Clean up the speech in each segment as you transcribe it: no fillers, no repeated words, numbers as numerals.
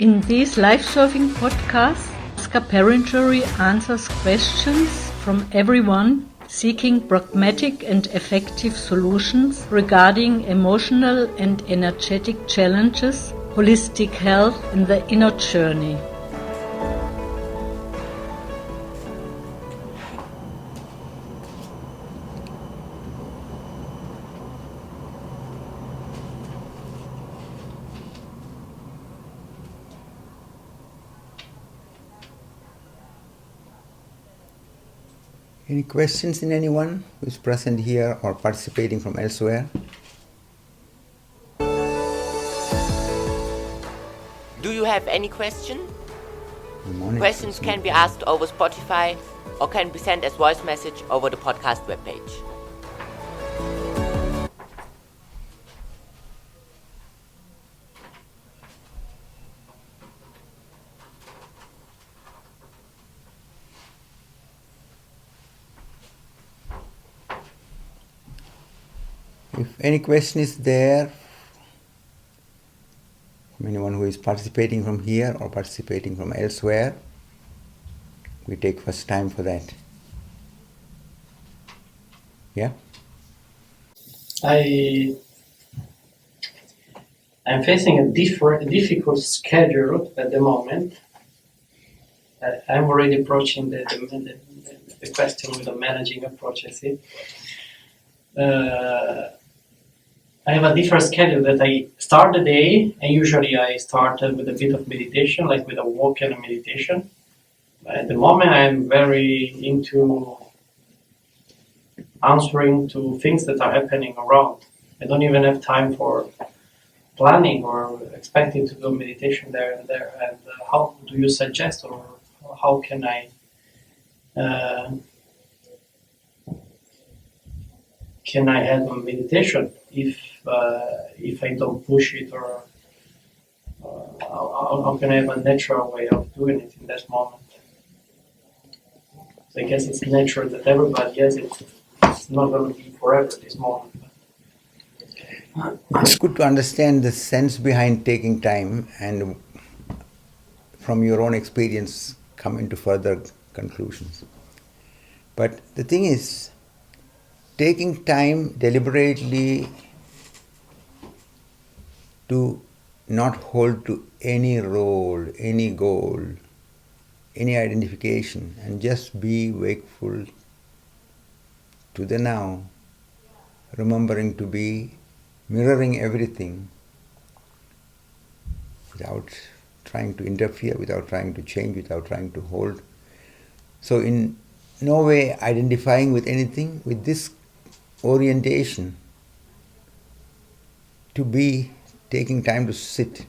In these life-serving podcasts, Bhashkar Perinchery answers questions from everyone seeking pragmatic and effective solutions regarding emotional and energetic challenges, holistic health, and the inner journey. Any questions in anyone who is present here or participating from elsewhere? Do you have any question? Questions can be asked over Spotify or can be sent as voice message over the podcast webpage. If any question is there from anyone who is participating from here or participating from elsewhere, we take first time for that. Yeah? I'm facing a difficult schedule at the moment. I'm already approaching the question with a managing approach, I see. I have a different schedule that I start the day, and usually I start with a bit of meditation, like with a walk and a meditation. At the moment, I'm very into answering to things that are happening around. I don't even have time for planning or expecting to do meditation there and there. And how do you suggest, or how can I have a meditation if I don't push it, or how can I have a natural way of doing it in that moment? So I guess it's natural that everybody has it. It's not going to be forever, this moment. It's good to understand the sense behind taking time and from your own experience come into further conclusions. But the thing is, taking time deliberately to not hold to any role, any goal, any identification, and just be wakeful to the now, remembering to be mirroring everything without trying to interfere, without trying to change, without trying to hold. So in no way identifying with anything, with this orientation, to be taking time to sit.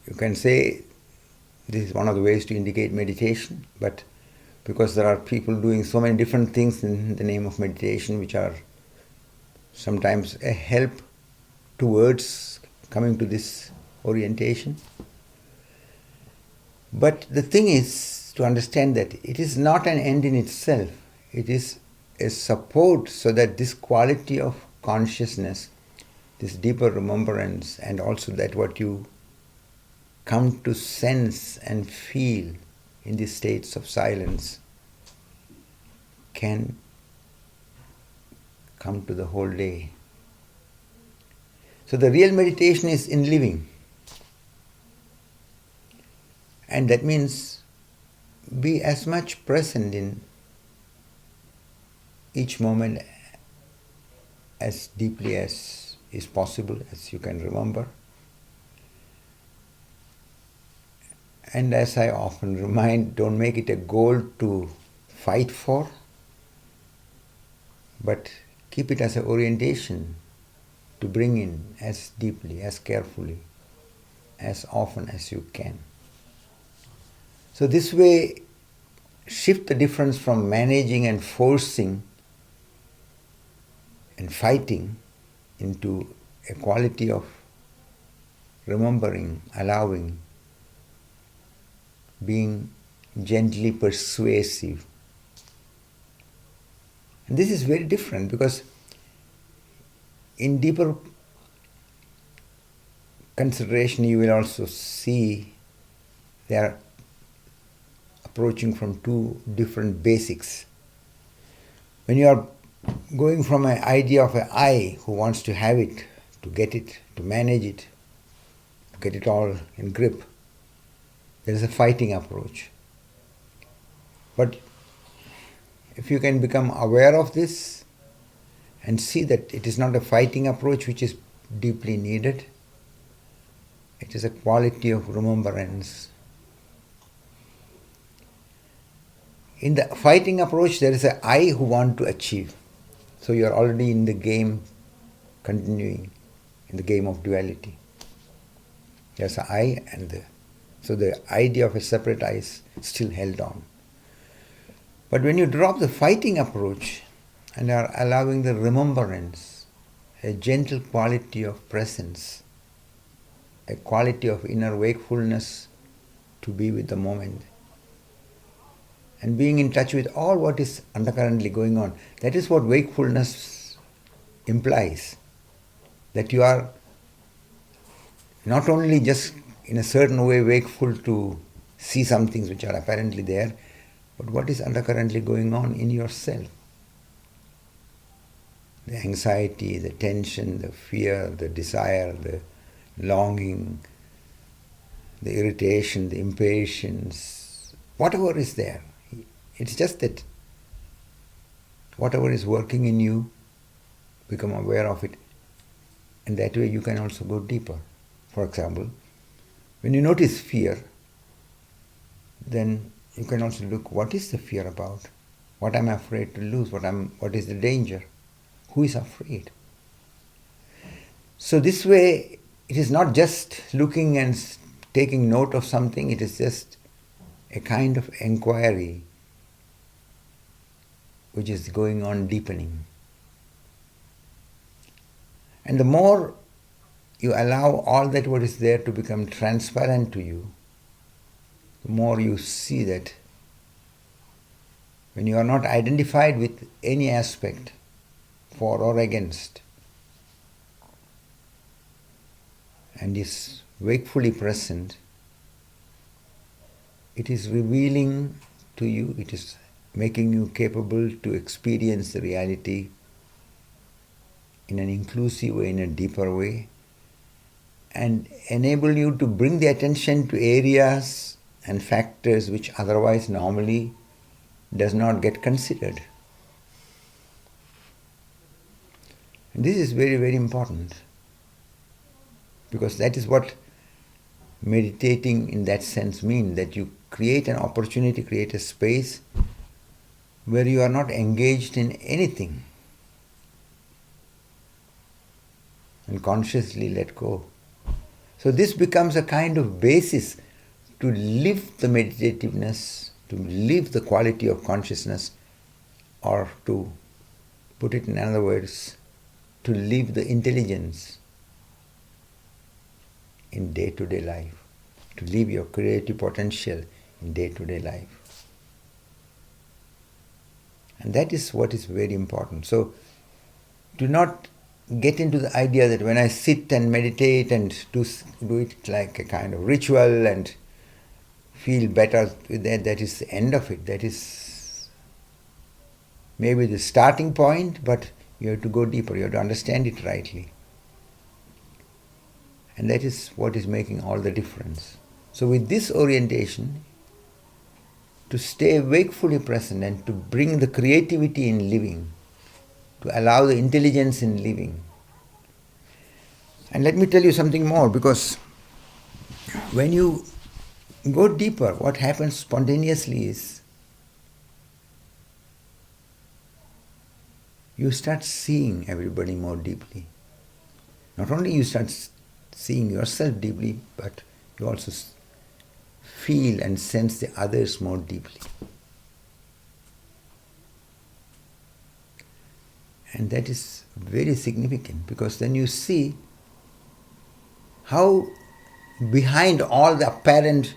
You can say this is one of the ways to indicate meditation, but because there are people doing so many different things in the name of meditation, which are sometimes a help towards coming to this orientation. But the thing is to understand that it is not an end in itself. It is a support so that this quality of consciousness, this deeper remembrance, and also that what you come to sense and feel in these states of silence can come to the whole day. So the real meditation is in living. And that means be as much present in each moment as deeply as is possible, as you can remember. And as I often remind, don't make it a goal to fight for, but keep it as an orientation to bring in as deeply, as carefully, as often as you can. So this way, shift the difference from managing and forcing and fighting into a quality of remembering, allowing, being gently persuasive. And this is very different because in deeper consideration, you will also see they are approaching from two different basics. When you are going from an idea of an I who wants to have it, to get it, to manage it, to get it all in grip, there is a fighting approach. But if you can become aware of this and see that it is not a fighting approach which is deeply needed, it is a quality of remembrance. In the fighting approach, there is an I who want to achieve. So you are already in the game, continuing in the game of duality. There's an I and so the idea of a separate I is still held on. But when you drop the fighting approach and are allowing the remembrance, a gentle quality of presence, a quality of inner wakefulness to be with the moment, and being in touch with all what is undercurrently going on. That is what wakefulness implies. That you are not only just in a certain way wakeful to see some things which are apparently there, but what is undercurrently going on in yourself. The anxiety, the tension, the fear, the desire, the longing, the irritation, the impatience, whatever is there. It's just that whatever is working in you, become aware of it, and that way you can also go deeper. For example, when you notice fear, then you can also look, what is the fear about? What am I afraid to lose? What is the danger? Who is afraid? So this way, it is not just looking and taking note of something, it is just a kind of inquiry which is going on deepening. And the more you allow all that what is there to become transparent to you, the more you see that when you are not identified with any aspect, for or against, and is wakefully present, it is revealing to you, it is making you capable to experience the reality in an inclusive way, in a deeper way, and enable you to bring the attention to areas and factors which otherwise normally does not get considered. And this is very, very important, because that is what meditating in that sense means, that you create an opportunity, create a space where you are not engaged in anything and consciously let go. So this becomes a kind of basis to live the meditativeness, to live the quality of consciousness, or to put it in other words, to live the intelligence in day-to-day life, to live your creative potential in day-to-day life. And that is what is very important. So do not get into the idea that when I sit and meditate and do it like a kind of ritual and feel better with that, that is the end of it. That is maybe the starting point, but you have to go deeper, you have to understand it rightly. And that is what is making all the difference. So with this orientation, to stay wakefully present and to bring the creativity in living, to allow the intelligence in living. And let me tell you something more, because when you go deeper, what happens spontaneously is you start seeing everybody more deeply. Not only you start seeing yourself deeply, but you also feel and sense the others more deeply. And that is very significant, because then you see how behind all the apparent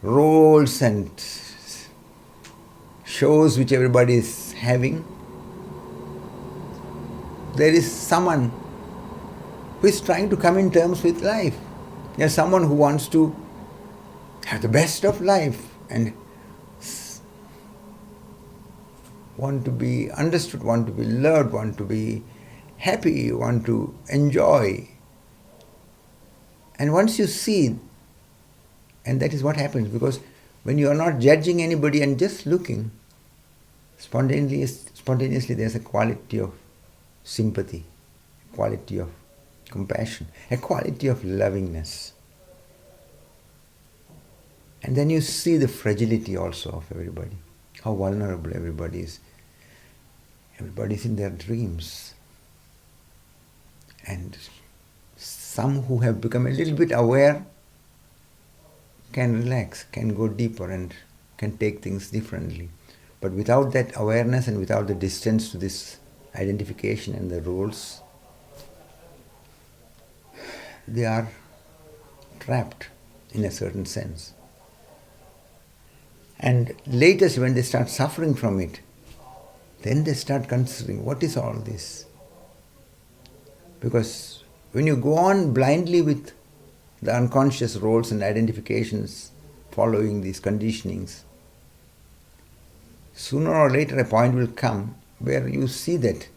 roles and shows which everybody is having, there is someone who is trying to come in terms with life. You're someone who wants to have the best of life and want to be understood, want to be loved, want to be happy, want to enjoy. And once you see, and that is what happens, because when you are not judging anybody and just looking, spontaneously there's a quality of sympathy, a quality of compassion, a quality of lovingness. And then you see the fragility also of everybody, how vulnerable everybody is. Everybody's in their dreams. And some who have become a little bit aware can relax, can go deeper and can take things differently. But without that awareness and without the distance to this identification and the roles, they are trapped in a certain sense. And later, when they start suffering from it, then they start considering, what is all this? Because when you go on blindly with the unconscious roles and identifications, following these conditionings, sooner or later a point will come where you see that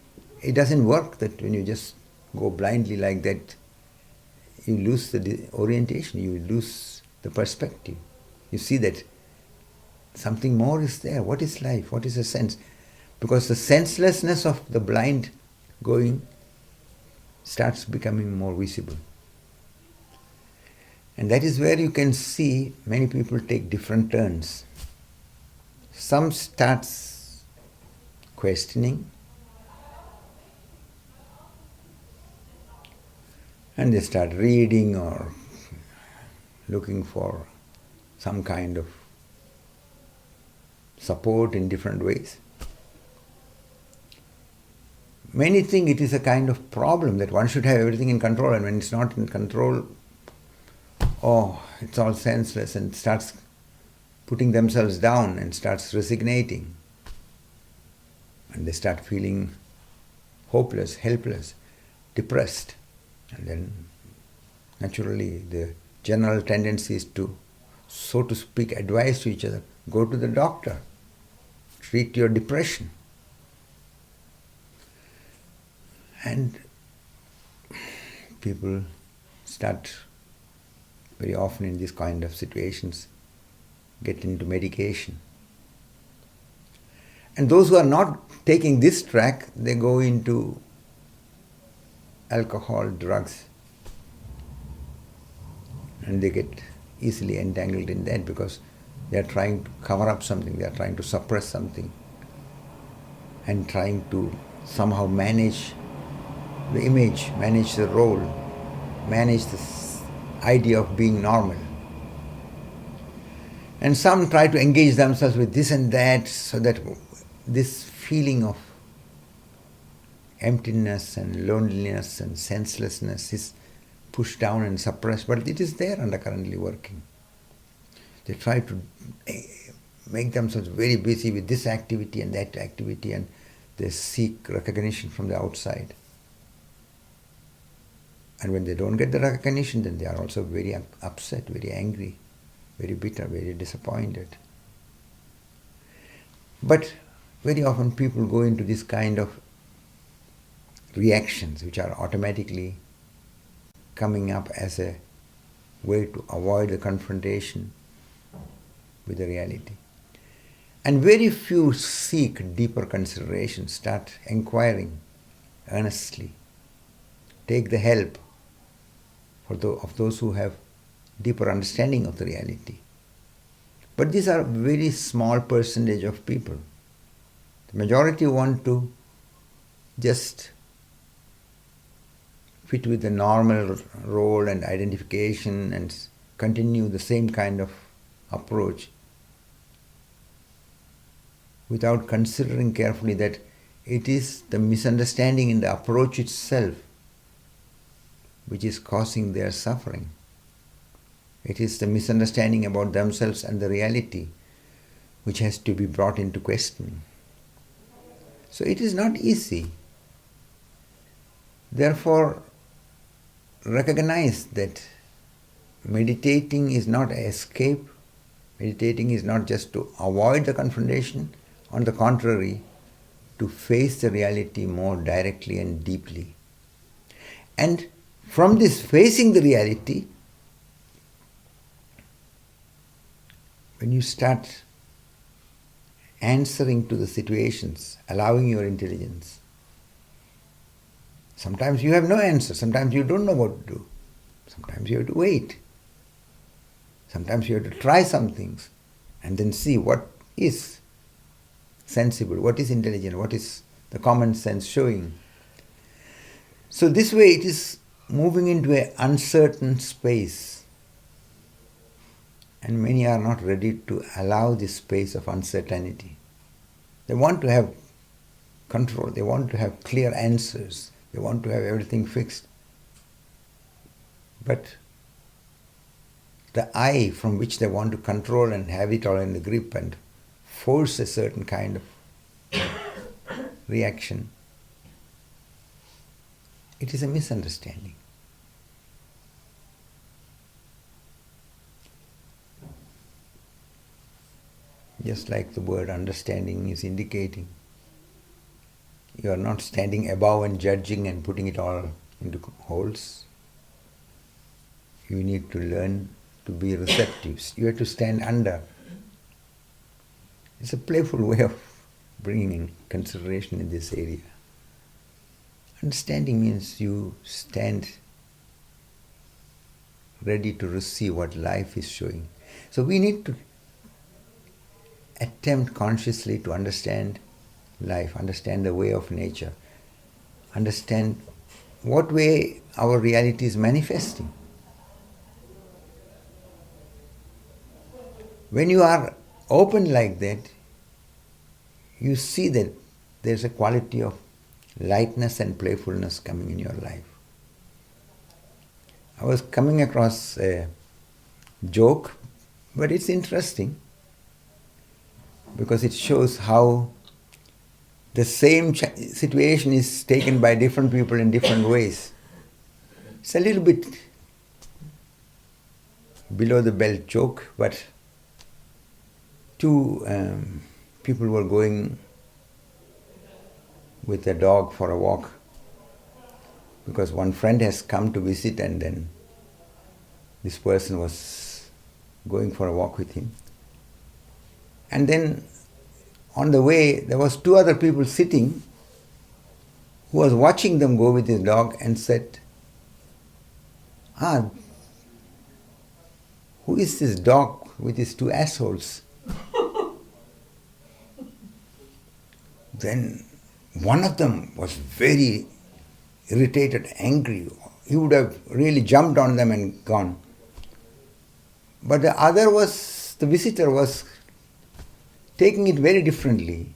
it doesn't work, that when you just go blindly like that, you lose the orientation, you lose the perspective. You see that something more is there. What is life? What is the sense? Because the senselessness of the blind going starts becoming more visible. And that is where you can see many people take different turns. Some starts questioning, and they start reading or looking for some kind of support in different ways. Many think it is a kind of problem that one should have everything in control, and when it's not in control, it's all senseless, and starts putting themselves down and starts resignating. And they start feeling hopeless, helpless, depressed. And then naturally the general tendency is to, so to speak, advise to each other, go to the doctor, treat your depression. And people start very often in these kind of situations get into medication. And those who are not taking this track, they go into alcohol, drugs, and they get easily entangled in that because they are trying to cover up something, they are trying to suppress something, and trying to somehow manage the image, manage the role, manage this idea of being normal. And some try to engage themselves with this and that, so that this feeling of emptiness and loneliness and senselessness is pushed down and suppressed, but it is there undercurrently working. They try to make themselves very busy with this activity and that activity, and they seek recognition from the outside. And when they don't get the recognition, then they are also very upset, very angry, very bitter, very disappointed. But very often people go into this kind of reactions which are automatically coming up as a way to avoid the confrontation with the reality. And very few seek deeper consideration, start inquiring earnestly, take the help of those who have deeper understanding of the reality. But these are a very small percentage of people. The majority want to just fit with the normal role and identification and continue the same kind of approach without considering carefully that it is the misunderstanding in the approach itself which is causing their suffering. It is the misunderstanding about themselves and the reality which has to be brought into questioning. So it is not easy. Therefore, recognize that meditating is not escape. Meditating is not just to avoid the confrontation. On the contrary, to face the reality more directly and deeply. And from this facing the reality, when you start answering to the situations, allowing your intelligence, sometimes you have no answer, sometimes you don't know what to do, sometimes you have to wait, sometimes you have to try some things and then see what is sensible, what is intelligent, what is the common sense showing. So this way it is moving into an uncertain space, and many are not ready to allow this space of uncertainty. They want to have control, they want to have clear answers, they want to have everything fixed. But the I from which they want to control and have it all in the grip and force a certain kind of reaction, it is a misunderstanding. Just like the word understanding is indicating, you are not standing above and judging and putting it all into holes. You need to learn to be receptive. You have to stand under. It's a playful way of bringing in consideration in this area. Understanding means you stand ready to receive what life is showing. So we need to attempt consciously to understand life, understand the way of nature, understand what way our reality is manifesting. When you are open like that, you see that there's a quality of lightness and playfulness coming in your life. I was coming across a joke, but it's interesting because it shows how the same situation is taken by different people in different ways. It's a little bit below the belt joke, but two people were going with a dog for a walk because one friend has come to visit and then this person was going for a walk with him. And then on the way there was two other people sitting who was watching them go with his dog and said, who is this dog with his two assholes? Then one of them was very irritated, angry. He would have really jumped on them and gone. But the other the visitor was taking it very differently.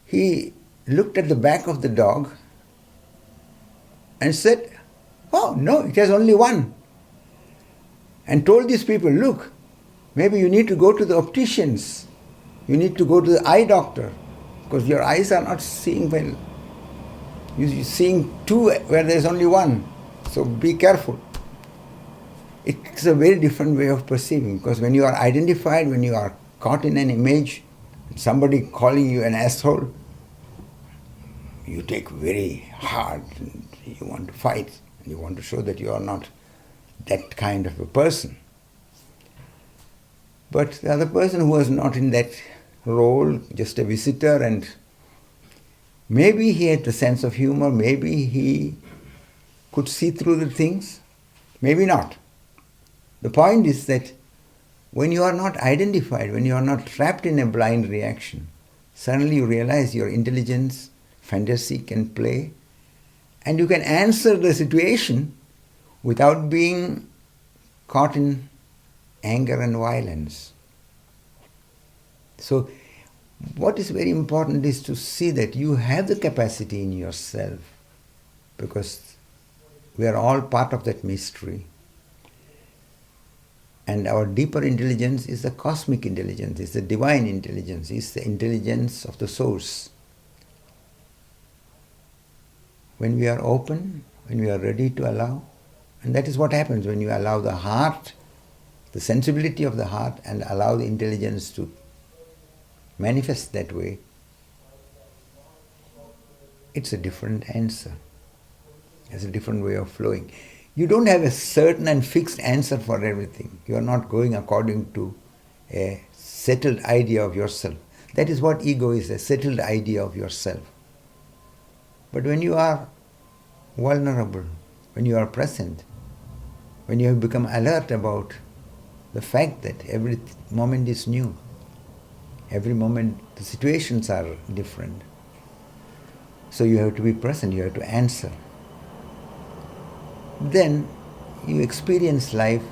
He looked at the back of the dog and said, "Oh, no, it has only one." And told these people, "Look, maybe you need to go to the opticians. You need to go to the eye doctor because your eyes are not seeing well. You're seeing two where there's only one. So be careful." It's a very different way of perceiving because when you are identified, when you are caught in an image, somebody calling you an asshole, you take very hard and you want to fight and you want to show that you are not that kind of a person. But the other person who was not in that role, just a visitor, and maybe he had a sense of humor, maybe he could see through the things, maybe not. The point is that when you are not identified, when you are not trapped in a blind reaction, suddenly you realize your intelligence, fantasy can play, and you can answer the situation without being caught in anger and violence. So what is very important is to see that you have the capacity in yourself, because we are all part of that mystery. And our deeper intelligence is the cosmic intelligence, is the divine intelligence, is the intelligence of the source. When we are open, when we are ready to allow, And that is what happens when you allow the heart, the sensibility of the heart, and allow the intelligence to manifest that way. It's a different answer. It's a different way of flowing. You don't have a certain and fixed answer for everything. You are not going according to a settled idea of yourself. That is what ego is, a settled idea of yourself. But when you are vulnerable, when you are present, when you have become alert about the fact that every moment is new, every moment the situations are different, so you have to be present, you have to answer. Then you experience life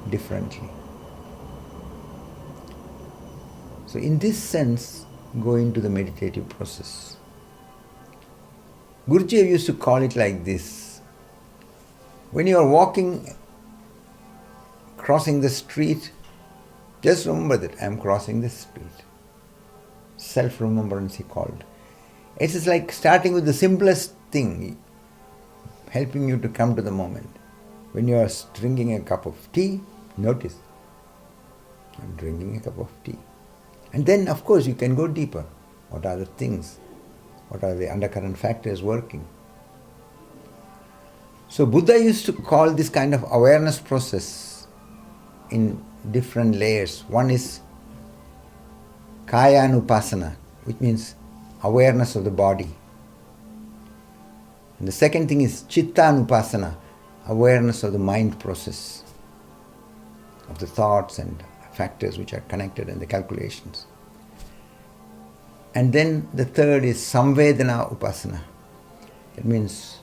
differently. So in this sense, go into the meditative process. Guruji used to call it like this. When you are walking, crossing the street, just remember that I am crossing the street. Self-remembrance he called. It is like starting with the simplest thing, helping you to come to the moment. When you are drinking a cup of tea, notice, I am drinking a cup of tea. And then, of course, you can go deeper. What are the things? What are the undercurrent factors working? So Buddha used to call this kind of awareness process in different layers. One is Kayanupasana, which means awareness of the body. And the second thing is Chittanupasana, awareness of the mind process, of the thoughts and factors which are connected and the calculations. And then the third is Samvedana Upasana. It means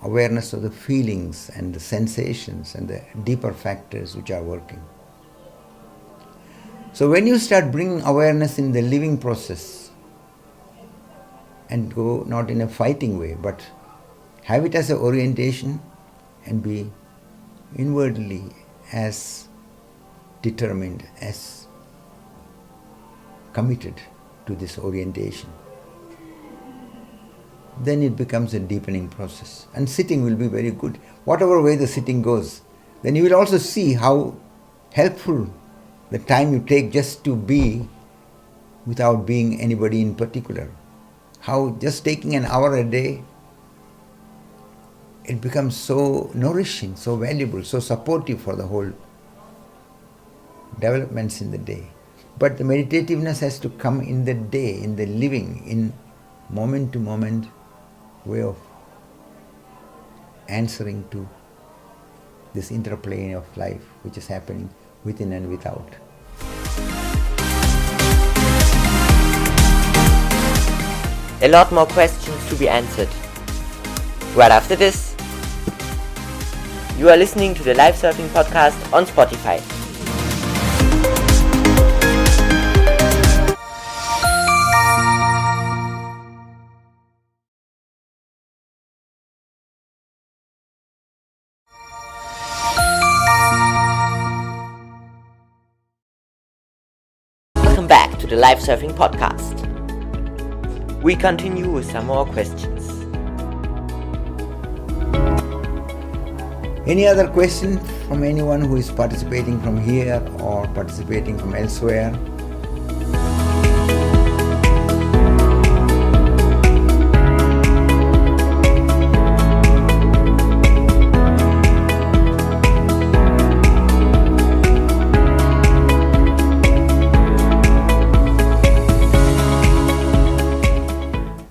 awareness of the feelings and the sensations and the deeper factors which are working. So when you start bringing awareness in the living process and go not in a fighting way, but have it as an orientation and be inwardly as determined, as committed to this orientation, then it becomes a deepening process. And sitting will be very good. Whatever way the sitting goes, then you will also see how helpful the time you take just to be without being anybody in particular. How just taking an hour a day, it becomes so nourishing, so valuable, so supportive for the whole developments in the day. But the meditativeness has to come in the day, in the living, in moment to moment way of answering to this interplay of life which is happening within and without. A lot more questions to be answered. Right after this, you are listening to the Live Surfing Podcast on Spotify. Welcome back to the Live Surfing Podcast. We continue with some more questions. Any other question from anyone who is participating from here or participating from elsewhere?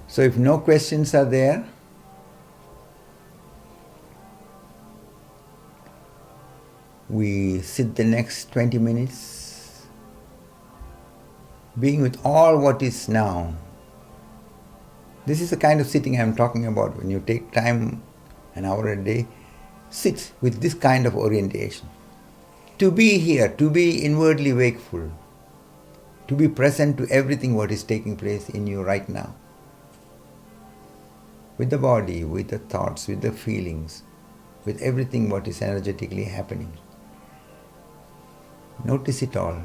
So if no questions are there, we sit the next 20 minutes being with all what is now. This is the kind of sitting I am talking about. When you take time, an hour a day, sit with this kind of orientation. To be here, to be inwardly wakeful, to be present to everything what is taking place in you right now. With the body, with the thoughts, with the feelings, with everything what is energetically happening. Notice it all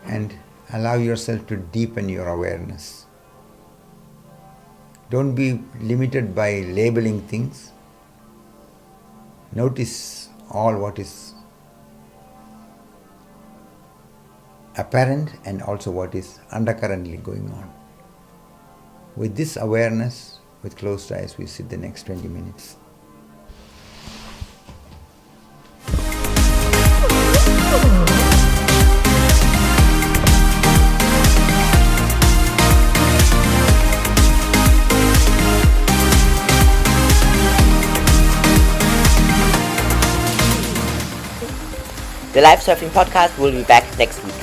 and allow yourself to deepen your awareness. Don't be limited by labeling things. Notice all what is apparent and also what is undercurrently going on. With this awareness, with closed eyes, we sit the next 20 minutes. The Live Surfing Podcast will be back next week.